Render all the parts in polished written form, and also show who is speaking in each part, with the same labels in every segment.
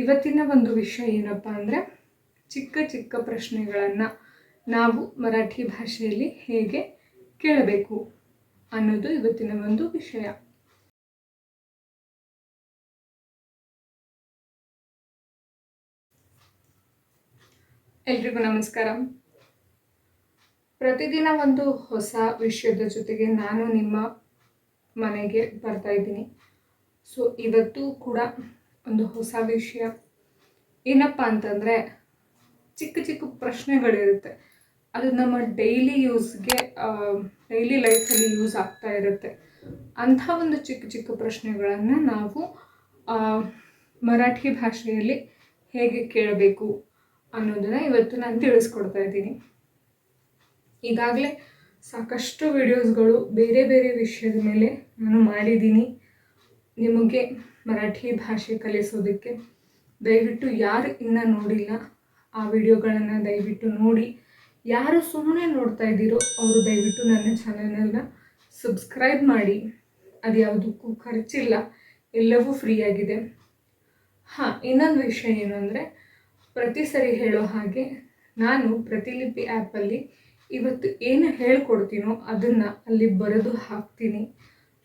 Speaker 1: ಇವತ್ತಿನ ಒಂದು ವಿಷಯ ಏನಪ್ಪ ಅಂದರೆ ಚಿಕ್ಕ ಚಿಕ್ಕ ಪ್ರಶ್ನೆಗಳನ್ನು ನಾವು ಮರಾಠಿ ಭಾಷೆಯಲ್ಲಿ ಹೇಗೆ ಕೇಳಬೇಕು ಅನ್ನೋದು ಇವತ್ತಿನ ಒಂದು ವಿಷಯ. ಎಲ್ರಿಗೂ ನಮಸ್ಕಾರ. ಪ್ರತಿದಿನ ಒಂದು ಹೊಸ ವಿಷಯದ ಜೊತೆಗೆ ನಾನು ನಿಮ್ಮ ಮನೆಗೆ ಬರ್ತಾ ಇದ್ದೀನಿ. ಸೊ ಇವತ್ತು ಕೂಡ ಒಂದು ಹೊಸ ವಿಷಯ ಏನಪ್ಪ ಅಂತಂದರೆ, ಚಿಕ್ಕ ಚಿಕ್ಕ ಪ್ರಶ್ನೆಗಳಿರುತ್ತೆ. ಅದು ನಮ್ಮ ಡೈಲಿ ಯೂಸ್ಗೆ ಡೈಲಿ ಲೈಫಲ್ಲಿ ಯೂಸ್ ಆಗ್ತಾ ಇರುತ್ತೆ. ಅಂಥ ಒಂದು ಚಿಕ್ಕ ಚಿಕ್ಕ ಪ್ರಶ್ನೆಗಳನ್ನು ನಾವು ಮರಾಠಿ ಭಾಷೆಯಲ್ಲಿ ಹೇಗೆ ಕೇಳಬೇಕು ಅನ್ನೋದನ್ನು ಇವತ್ತು ನಾನು ತಿಳಿಸ್ಕೊಡ್ತಾ ಇದ್ದೀನಿ. ಈಗಾಗಲೇ ಸಾಕಷ್ಟು ವಿಡಿಯೋಸ್ಗಳು ಬೇರೆ ಬೇರೆ ವಿಷಯದ ಮೇಲೆ ನಾನು ಮಾಡಿದ್ದೀನಿ ನಿಮಗೆ ಮರಾಠಿ ಭಾಷೆ ಕಲಿಸೋದಕ್ಕೆ. ದಯವಿಟ್ಟು ಯಾರು ಇನ್ನೂ ನೋಡಿಲ್ಲ ಆ ವಿಡಿಯೋಗಳನ್ನು ದಯವಿಟ್ಟು ನೋಡಿ. ಯಾರು ಸುಮ್ಮನೆ ನೋಡ್ತಾ ಇದ್ದೀರೋ ಅವರು ದಯವಿಟ್ಟು ನನ್ನ ಚಾನಲನ್ನು ಸಬ್ಸ್ಕ್ರೈಬ್ ಮಾಡಿ. ಅದು ಯಾವುದಕ್ಕೂ ಖರ್ಚಿಲ್ಲ, ಎಲ್ಲವೂ ಫ್ರೀಯಾಗಿದೆ. ಇನ್ನೊಂದು ವಿಷಯ ಏನು ಅಂದರೆ, ಪ್ರತಿ ಸರಿ ಹೇಳೋ ಹಾಗೆ ನಾನು ಪ್ರತಿಲಿಪಿ ಆ್ಯಪಲ್ಲಿ ಇವತ್ತು ಏನು ಹೇಳ್ಕೊಡ್ತೀನೋ ಅದನ್ನು ಅಲ್ಲಿ ಬರೆದು ಹಾಕ್ತೀನಿ.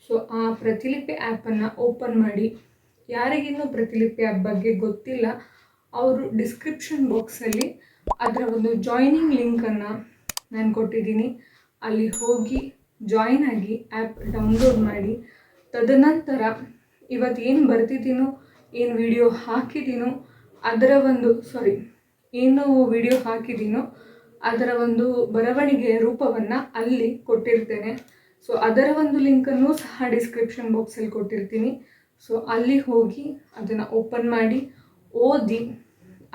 Speaker 1: ಸೊ ಆ ಪ್ರತಿಲಿಪಿ ಆ್ಯಪನ್ನು ಓಪನ್ ಮಾಡಿ. ಯಾರಿಗಿನ್ನೂ ಪ್ರತಿಲಿಪಿ ಆ್ಯಪ್ ಬಗ್ಗೆ ಗೊತ್ತಿಲ್ಲ ಅವರು ಡಿಸ್ಕ್ರಿಪ್ಷನ್ ಬಾಕ್ಸಲ್ಲಿ ಅದರ ಒಂದು ಜಾಯ್ನಿಂಗ್ ಲಿಂಕನ್ನು ನಾನು ಕೊಟ್ಟಿದ್ದೀನಿ. ಅಲ್ಲಿ ಹೋಗಿ ಜಾಯ್ನ್ ಆಗಿ ಆ್ಯಪ್ ಡೌನ್ಲೋಡ್ ಮಾಡಿ. ತದನಂತರ ಇವತ್ತು ಏನು ಬರ್ತಿದ್ದೀನೋ, ಏನು ವಿಡಿಯೋ ಹಾಕಿದ್ದೀನೋ ಅದರ ಒಂದು ಏನು ವಿಡಿಯೋ ಹಾಕಿದ್ದೀನೋ ಅದರ ಒಂದು ಬರವಣಿಗೆಯ ರೂಪವನ್ನು ಅಲ್ಲಿ ಕೊಟ್ಟಿರ್ತೇನೆ. ಸೊ ಅದರ ಒಂದು ಲಿಂಕನ್ನು ಸಹ ಡಿಸ್ಕ್ರಿಪ್ಷನ್ ಬಾಕ್ಸಲ್ಲಿ ಕೊಟ್ಟಿರ್ತೀನಿ. ಸೊ ಅಲ್ಲಿ ಹೋಗಿ ಅದನ್ನು ಓಪನ್ ಮಾಡಿ ಓದಿ,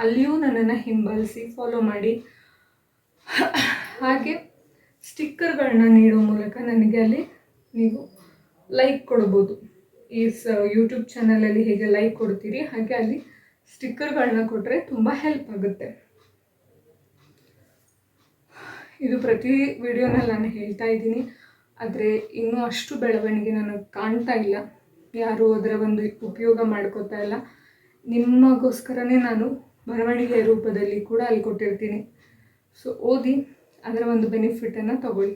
Speaker 1: ಅಲ್ಲಿಯೂ ನನ್ನನ್ನು ಹಿಂಬಾಲಿಸಿ ಫಾಲೋ ಮಾಡಿ. ಹಾಗೆ ಸ್ಟಿಕ್ಕರ್ಗಳನ್ನ ನೀಡೋ ಮೂಲಕ ನನಗೆ ಅಲ್ಲಿ ನೀವು ಲೈಕ್ ಕೊಡ್ಬೋದು. ಈ ಯೂಟ್ಯೂಬ್ ಚಾನಲಲ್ಲಿ ಹೇಗೆ ಲೈಕ್ ಕೊಡ್ತೀರಿ ಹಾಗೆ ಅಲ್ಲಿ ಸ್ಟಿಕ್ಕರ್ಗಳನ್ನ ಕೊಟ್ಟರೆ ತುಂಬ ಹೆಲ್ಪ್ ಆಗುತ್ತೆ. ಇದು ಪ್ರತಿ ವಿಡಿಯೋನಲ್ಲಿ ನಾನು ಹೇಳ್ತಾ ಇದ್ದೀನಿ, ಆದರೆ ಇನ್ನೂ ಅಷ್ಟು ಬೆಳವಣಿಗೆ ನನಗೆ ಕಾಣ್ತಾ ಇಲ್ಲ. ಯಾರೂ ಅದರ ಒಂದು ಉಪಯೋಗ ಮಾಡ್ಕೋತಾ ಇಲ್ಲ. ನಿಮಗೋಸ್ಕರನೇ ನಾನು ಬರವಣಿಗೆಯ ರೂಪದಲ್ಲಿ ಕೂಡ ಅಲ್ಲಿ ಕೊಟ್ಟಿರ್ತೀನಿ. ಸೊ ಓದಿ ಅದರ ಒಂದು ಬೆನಿಫಿಟನ್ನು ತಗೊಳ್ಳಿ.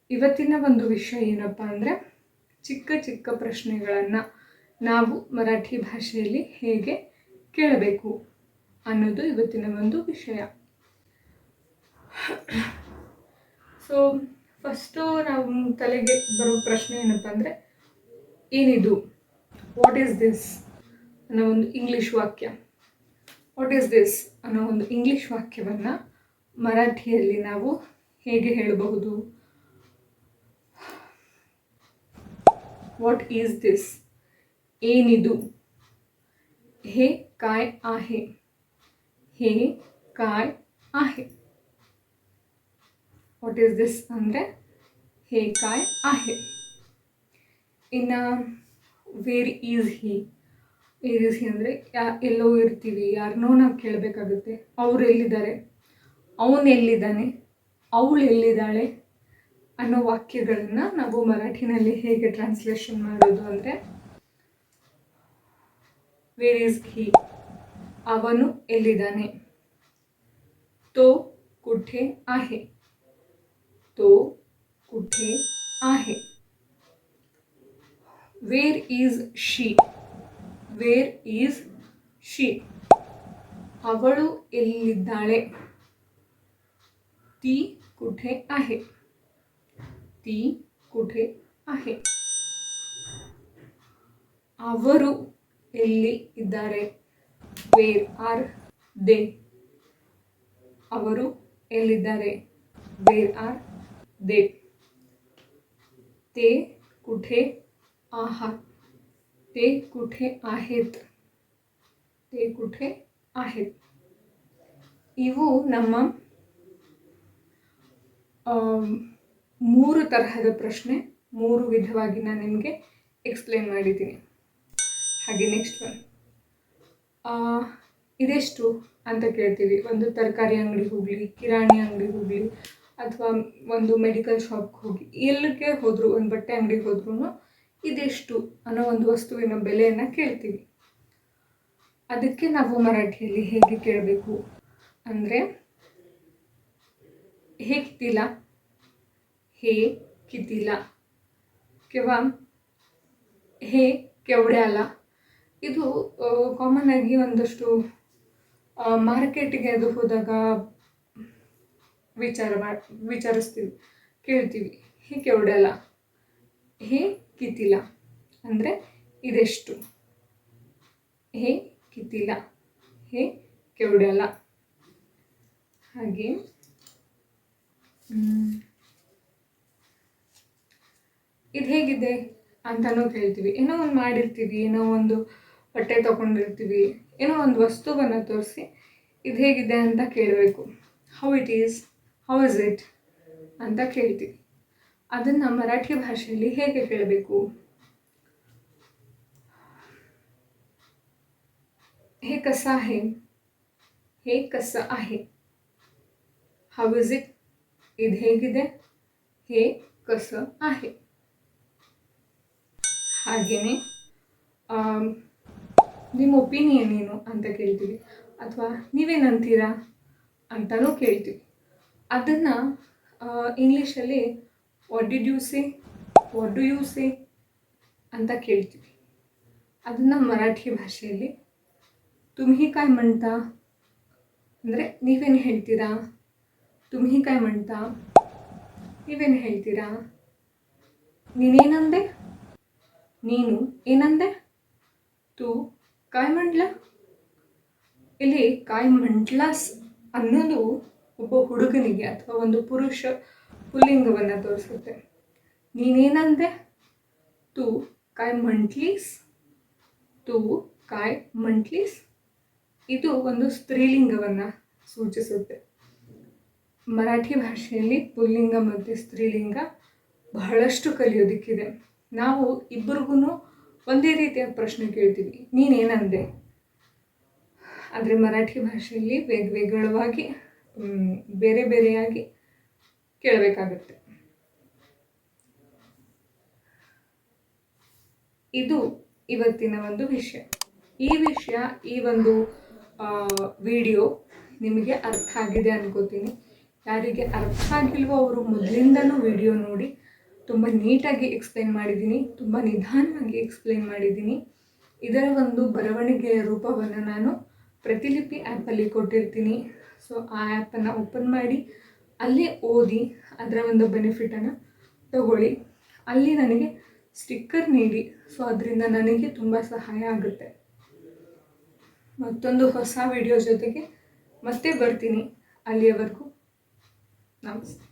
Speaker 1: ಇವತ್ತಿನ ಒಂದು ವಿಷಯ ಏನಪ್ಪ ಅಂದರೆ, ಚಿಕ್ಕ ಚಿಕ್ಕ ಪ್ರಶ್ನೆಗಳನ್ನು ನಾವು ಮರಾಠಿ ಭಾಷೆಯಲ್ಲಿ ಹೇಗೆ ಕೇಳಬೇಕು ಅನ್ನೋದು ಇವತ್ತಿನ ಒಂದು ವಿಷಯ. ಸೊ ಫಸ್ಟು ನಾವು ತಲೆಗೆ ಬರೋ ಪ್ರಶ್ನೆ ಏನಪ್ಪ ಅಂದರೆ, ಏನಿದು, ವಾಟ್ ಈಸ್ ದಿಸ್ ಅನ್ನೋ ಒಂದು ಇಂಗ್ಲೀಷ್ ವಾಕ್ಯ. ವಾಟ್ ಈಸ್ ದಿಸ್ ಅನ್ನೋ ಒಂದು ಇಂಗ್ಲೀಷ್ ವಾಕ್ಯವನ್ನು ಮರಾಠಿಯಲ್ಲಿ ನಾವು ಹೇಗೆ ಹೇಳಬಹುದು? ವಾಟ್ ಈಸ್ ದಿಸ್, ಏನಿದು. ಹೇ ಕಾಯ್ आहे, ಹೇ ಕಾಯ್ आहे. ವಾಟ್ ಈಸ್ ದಿಸ್ ಅಂದರೆ ಹೇ ಕಾಯ್ आहे. ಇನ್ನು where is he. Where is he ಅಂದರೆ ಎಲ್ಲೋ ಇರ್ತೀವಿ, ಯಾರನ್ನೋ ನಾವು ಕೇಳಬೇಕಾಗುತ್ತೆ. ಅವ್ರು ಎಲ್ಲಿದ್ದಾರೆ, ಅವನು ಎಲ್ಲಿದ್ದಾನೆ, ಅವಳು ಎಲ್ಲಿದ್ದಾಳೆ ಅನ್ನೋ ವಾಕ್ಯಗಳನ್ನು ನಾವು ಮರಾಠಿನಲ್ಲಿ ಹೇಗೆ ಟ್ರಾನ್ಸ್ಲೇಷನ್ ಮಾಡೋದು ಅಂದರೆ, ವೇರ್ ಈಸ್ ಹಿ, ಅವನು ಎಲ್ಲಿದ್ದಾನೆ. ತೋ ಕುಠೆ आहे, ತೋ ಕುಠೆ आहे. Where is she, where is she, ಅವಳು ಎಲ್ಲಿದ್ದಾಳೆ. ती कुठे आहे, ती कुठे आहे. ಅವರು ಎಲ್ಲಿ ಇದ್ದಾರೆ. ವೇರ್ ಆರ್ ದೇ, ಅವರು ಎಲ್ಲಿದ್ದಾರೆ. Where are they. ते कुठे आहात, ते कुठे आहेत, ते कुठे आहेत. ಇವು ನಮ್ಮ 3 ತರಹದ ಪ್ರಶ್ನೆ. 3 ವಿಧವಾಗಿ ನಾನು ನಿಮಗೆ ಎಕ್ಸ್ಪ್ಲೇನ್ ಮಾಡಿದ್ದೀನಿ. ಹಾಗೆ ನೆಕ್ಸ್ಟ್ ಒನ್, ಇದೆಷ್ಟು ಅಂತ ಕೇಳ್ತೀವಿ. ಒಂದು ತರಕಾರಿ ಅಂಗಡಿಗೆ ಹೋಗಲಿ, ಕಿರಾಣಿ ಅಂಗಡಿಗೆ ಹೋಗಲಿ, ಅಥವಾ ಒಂದು ಮೆಡಿಕಲ್ ಶಾಪ್ಗೆ ಹೋಗಿ, ಎಲ್ಲಿಗೆ ಹೋದರೂ, ಒಂದು ಬಟ್ಟೆ ಅಂಗಡಿಗೆ ಹೋದ್ರೂ ಇದೆಷ್ಟು ಅನ್ನೋ ಒಂದು ವಸ್ತುವಿನ ಬೆಲೆಯನ್ನು ಕೇಳ್ತೀವಿ. ಅದಕ್ಕೆ ನಾವು ಮರಾಠಿಯಲ್ಲಿ ಹೇಗೆ ಕೇಳಬೇಕು ಅಂದರೆ हे कितीला, हे कितीला किंवा हे केवढ्याला. ಇದು ಕಾಮನ್ ಆಗಿ ಒಂದಷ್ಟು ಮಾರ್ಕೆಟಿಗೆ ಅದು ಹೋದಾಗ ವಿಚಾರಿಸ್ತೀವಿ, ಕೇಳ್ತೀವಿ. ಹೇ ಕೆವಡ್ಯಾಲ, ಹೇ ಕಿತಿಲ ಅಂದರೆ ಇದೆಷ್ಟು. ಹೇ ಕಿತಿಲ, ಹೇ ಕೆವಡ್ಯಾಲ. ಹಾಗೆ ಇದು ಹೇಗಿದೆ ಅಂತಲೂ ಕೇಳ್ತೀವಿ. ಏನೋ ಒಂದು ಮಾಡಿರ್ತೀವಿ, ಏನೋ ಒಂದು ಬಟ್ಟೆ ತೊಗೊಂಡಿರ್ತೀವಿ, ಏನೋ ಒಂದು ವಸ್ತುವನ್ನು ತೋರಿಸಿ ಇದು ಹೇಗಿದೆ ಅಂತ ಕೇಳಬೇಕು. How it is, how is it ಅಂತ ಕೇಳ್ತೀವಿ. ಅದನ್ನು ಮರಾಠಿ ಭಾಷೆಯಲ್ಲಿ ಹೇಗೆ ಕೇಳಬೇಕು? हे कसं आहे, हे कसं आहे. ಹೌ ಇಸ್ ಇಟ್, ಇದು ಹೇಗಿದೆ, ಹೇ कसं आहे. ಹಾಗೆಯೇ ನಿಮ್ಮ ಒಪಿನಿಯನ್ ಏನು ಅಂತ ಕೇಳ್ತೀವಿ, ಅಥವಾ ನೀವೇನಂತೀರಾ ಅಂತಲೂ ಕೇಳ್ತೀವಿ. ಅದನ್ನು ಇಂಗ್ಲೀಷಲ್ಲಿ what did you say, what do you say ಅಂತ ಕೇಳ್ತೀವಿ. ಅದನ್ನು ಮರಾಠಿ ಭಾಷೆಯಲ್ಲಿ तुम्ही काय म्हणता ಅಂದರೆ ನೀವೇನು ಹೇಳ್ತೀರಾ, तुम्ही काय म्हणता ನೀವೇನು ಹೇಳ್ತೀರಾ. ನೀನೇನಂದೆ, ನೀನು ಏನಂದೆ. तू काय म्हटला. ಇಲ್ಲಿ काय म्हटलास ಅನ್ನೋದು ಒಬ್ಬ ಹುಡುಗನಿಗೆ ಅಥವಾ ಒಂದು ಪುರುಷ ಪುಲ್ಲಿಂಗವನ್ನು ತೋರಿಸುತ್ತೆ. ನೀನೇನಂದೆ, तू काय म्हटलीस, तू काय म्हटलीस ಇದು ಒಂದು ಸ್ತ್ರೀಲಿಂಗವನ್ನು ಸೂಚಿಸುತ್ತೆ. ಮರಾಠಿ ಭಾಷೆಯಲ್ಲಿ ಪುಲ್ಲಿಂಗ ಮತ್ತು ಸ್ತ್ರೀಲಿಂಗ ಬಹಳಷ್ಟು ಕಲಿಯೋದಕ್ಕಿದೆ. ನಾವು ಇಬ್ಬರಿಗೂ ಒಂದೇ ರೀತಿಯ ಪ್ರಶ್ನೆ ಕೇಳ್ತೀವಿ, ನೀನೇನಂದೆ. ಆದರೆ ಮರಾಠಿ ಭಾಷೆಯಲ್ಲಿ ವೇಗವಾಗಿ ಬೇರೆ ಬೇರೆಯಾಗಿ ಕೇಳಬೇಕಾಗುತ್ತೆ. ಇದು ಇವತ್ತಿನ ಒಂದು ವಿಷಯ. ಈ ಒಂದು ವಿಡಿಯೋ ನಿಮಗೆ ಅರ್ಥ ಆಗಿದೆ ಅನ್ಕೋತೀನಿ. ಯಾರಿಗೆ ಅರ್ಥ ಆಗಿಲ್ವೋ ಅವರು ಮೊದಲಿಂದನೂ ವಿಡಿಯೋ ನೋಡಿ. ತುಂಬ ನೀಟಾಗಿ ಎಕ್ಸ್ಪ್ಲೈನ್ ಮಾಡಿದ್ದೀನಿ, ತುಂಬ ನಿಧಾನವಾಗಿ ಎಕ್ಸ್ಪ್ಲೈನ್ ಮಾಡಿದ್ದೀನಿ. ಇದರ ಒಂದು ಬರವಣಿಗೆಯ ರೂಪವನ್ನು ನಾನು ಪ್ರತಿಲಿಪಿ ಆ್ಯಪಲ್ಲಿ ಕೊಟ್ಟಿರ್ತೀನಿ. ಸೊ ಆ ಆ್ಯಪನ್ನು ಓಪನ್ ಮಾಡಿ ಅಲ್ಲೇ ಓದಿ ಅದರ ಒಂದು ಬೆನಿಫಿಟನ್ನು ತಗೊಳ್ಳಿ. ಅಲ್ಲಿ ನನಗೆ ಸ್ಟಿಕ್ಕರ್ ನೀಡಿ, ಸೊ ಅದರಿಂದ ನನಗೆ ತುಂಬ ಸಹಾಯ ಆಗುತ್ತೆ. ಮತ್ತೊಂದು ಹೊಸ ವಿಡಿಯೋ ಜೊತೆಗೆ ಮತ್ತೆ ಬರ್ತೀನಿ. ಅಲ್ಲಿಯವರೆಗೂ ನಮಸ್ತೆ.